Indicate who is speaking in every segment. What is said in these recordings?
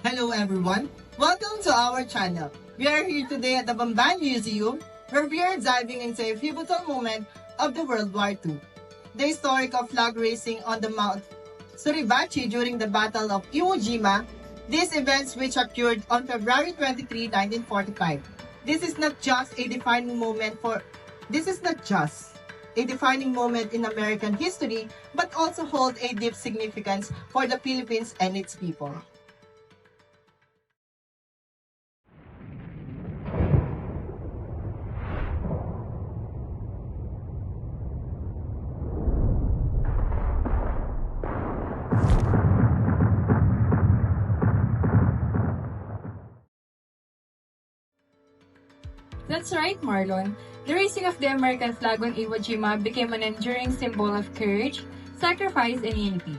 Speaker 1: Hello everyone, welcome to our channel. We are here today at the Bamban Museum where we are diving into a pivotal moment of the World War II. The historical flag raising on the Mount Suribachi during the Battle of Iwo Jima. These events which occurred on February 23, 1945. This is not just a defining moment in American history, but also hold a deep significance for the Philippines and its people.
Speaker 2: That's right, Marlon. The raising of the American flag on Iwo Jima became an enduring symbol of courage, sacrifice, and unity.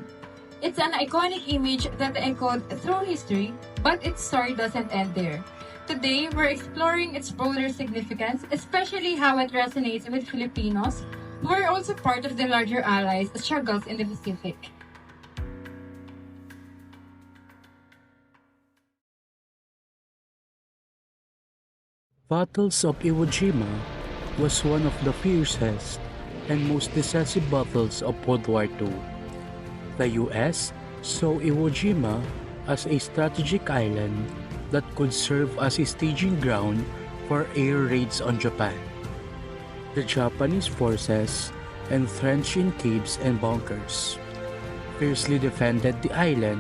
Speaker 2: It's an iconic image that echoed through history, but its story doesn't end there. Today, we're exploring its broader significance, especially how it resonates with Filipinos, who are also part of the larger Allies' struggles in the Pacific.
Speaker 3: Battles of Iwo Jima was one of the fiercest and most decisive battles of World War II. The US saw Iwo Jima as a strategic island that could serve as a staging ground for air raids on Japan. The Japanese forces, entrenched in caves and bunkers, fiercely defended the island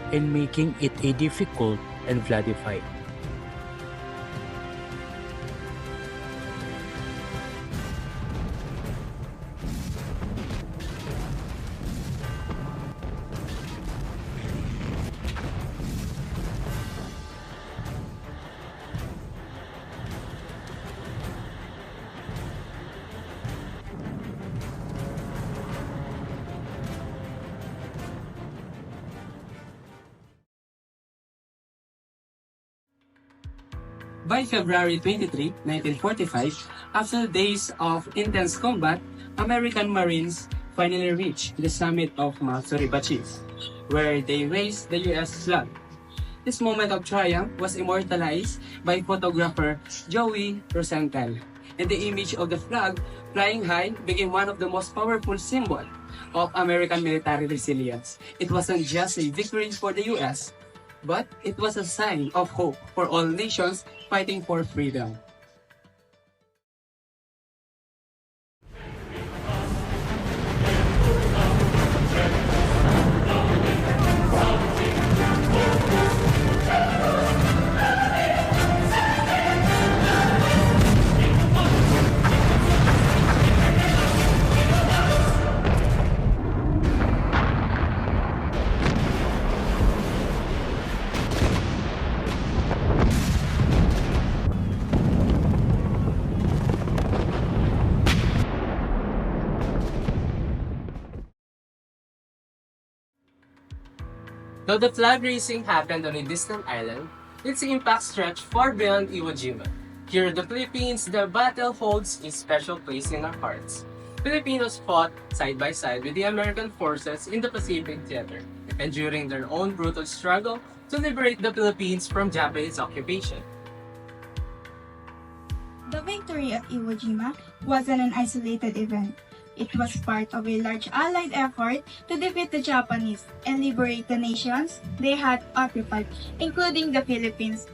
Speaker 3: and making it a difficult and bloody fight.
Speaker 4: By February 23, 1945, after days of intense combat, American Marines finally reached the summit of Mount Suribachi, where they raised the US flag. This moment of triumph was immortalized by photographer Joey Rosenthal, and the image of the flag flying high became one of the most powerful symbols of American military resilience. It wasn't just a victory for the US, but it was a sign of hope for all nations fighting for freedom.
Speaker 5: Though the flag raising happened on a distant island, its impact stretched far beyond Iwo Jima. Here in the Philippines, the battle holds a special place in our hearts. Filipinos fought side by side with the American forces in the Pacific Theater, enduring their own brutal struggle to liberate the Philippines from Japanese occupation.
Speaker 6: The victory at Iwo Jima wasn't an isolated event. It was part of a large Allied effort to defeat the Japanese and liberate the nations they had occupied, including the Philippines.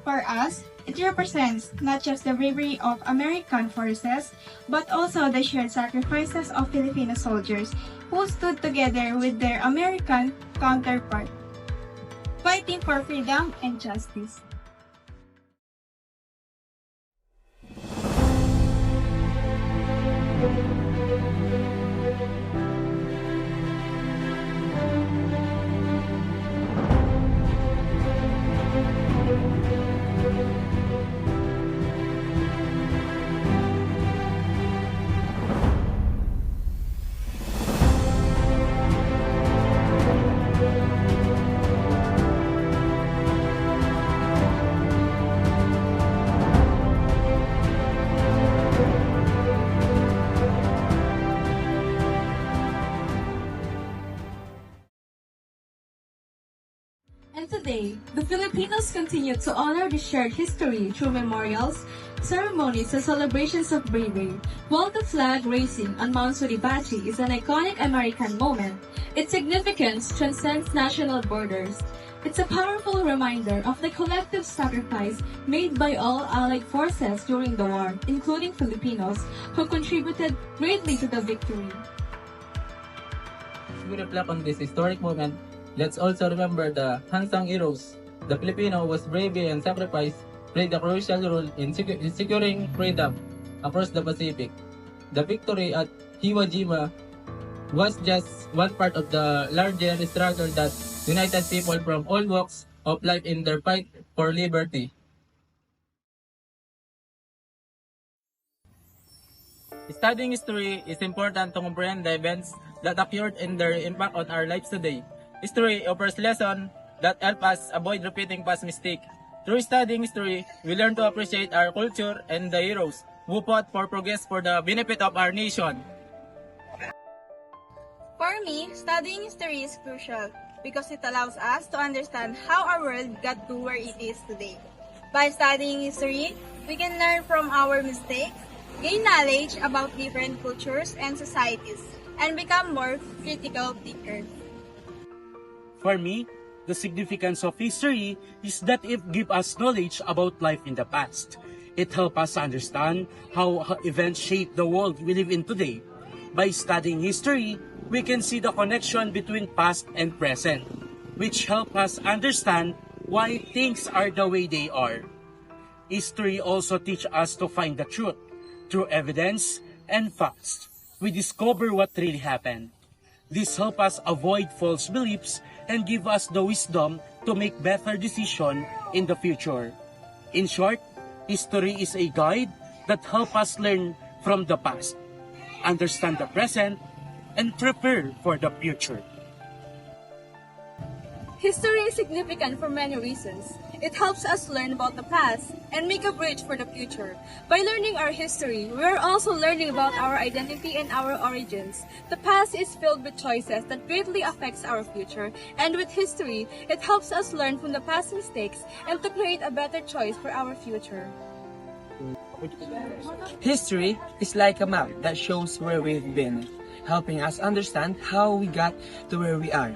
Speaker 6: For us, it represents not just the bravery of American forces, but also the shared sacrifices of Filipino soldiers who stood together with their American counterpart, fighting for freedom and justice.
Speaker 2: And today, the Filipinos continue to honor the shared history through memorials, ceremonies, and celebrations of bravery. While the flag raising on Mount Suribachi is an iconic American moment, its significance transcends national borders. It's a powerful reminder of the collective sacrifice made by all Allied forces during the war, including Filipinos, who contributed greatly to the victory.
Speaker 7: As we reflect on this historic moment, let's also remember the unsung heroes. The Filipino whose bravery and sacrifice played a crucial role in securing freedom across the Pacific. The victory at Iwo Jima was just one part of the larger struggle that united people from all walks of life in their fight for liberty. Studying history is important to comprehend the events that occurred and their impact on our lives today. History offers lessons that help us avoid repeating past mistakes. Through studying history, we learn to appreciate our culture and the heroes who fought for progress for the benefit of our nation.
Speaker 8: For me, studying history is crucial because it allows us to understand how our world got to where it is today. By studying history, we can learn from our mistakes, gain knowledge about different cultures and societies, and become more critical thinkers.
Speaker 3: For me, the significance of history is that it gives us knowledge about life in the past. It helps us understand how events shape the world we live in today. By studying history, we can see the connection between past and present, which help us understand why things are the way they are. History also teaches us to find the truth. Through evidence and facts, we discover what really happened. This helps us avoid false beliefs and give us the wisdom to make better decisions in the future. In short, history is a guide that helps us learn from the past, understand the present, and prepare for the future.
Speaker 8: History is significant for many reasons. It helps us learn about the past and make a bridge for the future. By learning our history, we are also learning about our identity and our origins. The past is filled with choices that greatly affects our future, and with history, it helps us learn from the past mistakes and to create a better choice for our future.
Speaker 9: History is like a map that shows where we've been, helping us understand how we got to where we are.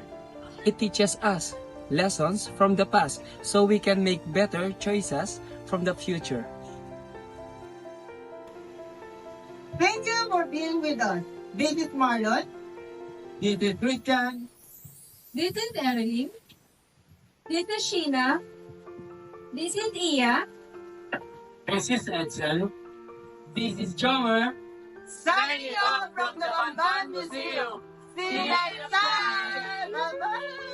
Speaker 9: It teaches us lessons from the past so we can make better choices from the future.
Speaker 1: Thank you for being with us. This is Marlon.
Speaker 7: This is Christian.
Speaker 2: This is Erolyn. This is Shiena. This is Iyha.
Speaker 4: This is Edzel. This is Jhomer.
Speaker 1: Signing off from the Bamban Museum. See you next time! Bye-bye!